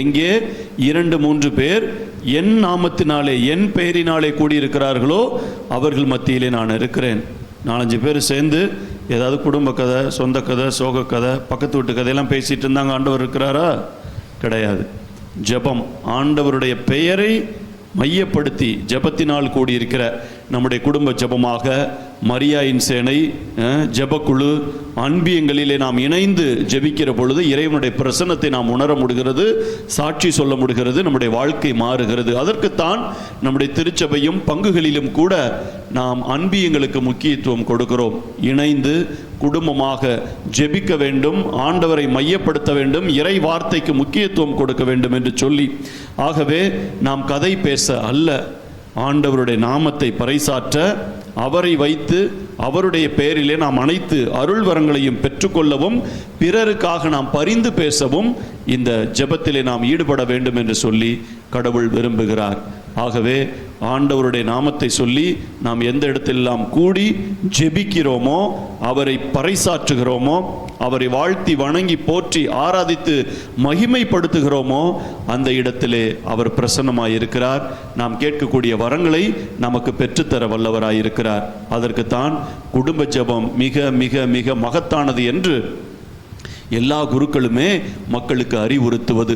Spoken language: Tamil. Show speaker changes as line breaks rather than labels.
எங்கே 2-3 பேர் என் நாமத்தினாலே என் பெயரினாலே கூடியிருக்கிறார்களோ அவர்கள் மத்தியிலே நான் இருக்கிறேன். 4-5 பேர் சேர்ந்து ஏதாவது குடும்ப கதை, சொந்த கதை, சோக கதை, பக்கத்து வீட்டு கதையெல்லாம் பேசிட்டு இருந்தாங்க. ஆண்டவர் இருக்கிறாரா? கிடையாது. ஜெபம், ஆண்டவருடைய பெயரை மையப்படுத்தி ஜெபத்தினால் கூடியிருக்கிற நம்முடைய குடும்ப ஜெபமாக மரியாயின் சேனை, ஜெபக்குழு, அன்பியங்களிலே நாம் இணைந்து ஜெபிக்கிற பொழுது இறைவனுடைய பிரசன்னத்தை நாம் உணர முடிகிறது, சாட்சி சொல்ல முடிகிறது, நம்முடைய வாழ்க்கை மாறுகிறது. அதற்குத்தான் நம்முடைய திருச்சபையும் பங்குகளிலும் கூட நாம் அன்பியங்களுக்கு முக்கியத்துவம் கொடுக்கிறோம். இணைந்து குடும்பமாக ஜெபிக்க வேண்டும், ஆண்டவரை மையப்படுத்த வேண்டும், இறை வார்த்தைக்கு முக்கியத்துவம் கொடுக்க வேண்டும் என்று சொல்லி, ஆகவே நாம் கதை பேச அல்ல, ஆண்டவருடைய நாமத்தை பறைசாற்ற, அவரை வைத்து அவருடைய பெயரிலே நாம் அனைத்து அருள் வரங்களையும் பெற்றுக்கொள்ளவும், பிறருக்காக நாம் பரிந்து பேசவும் இந்த ஜெபத்திலே நாம் ஈடுபட வேண்டும் என்று சொல்லி கடவுள் விரும்புகிறார். ஆகவே ஆண்டவருடைய நாமத்தை சொல்லி நாம் எந்த இடத்திலெல்லாம் கூடி ஜெபிக்கிறோமோ, அவரை பறைசாற்றுகிறோமோ, அவரை வாழ்த்தி வணங்கி போற்றி ஆராதித்து மகிமைப்படுத்துகிறோமோ, அந்த இடத்திலே அவர் பிரசன்னமாய் இருக்கிறார். நாம் கேட்கக்கூடிய வரங்களை நமக்கு பெற்றுத்தர வல்லவராயிருக்கிறார். அதற்குத்தான் குடும்ப ஜெபம் மிக மிக மிக மகத்தானது என்று எல்லா குருக்களுமே மக்களுக்கு அறிவுறுத்துவது.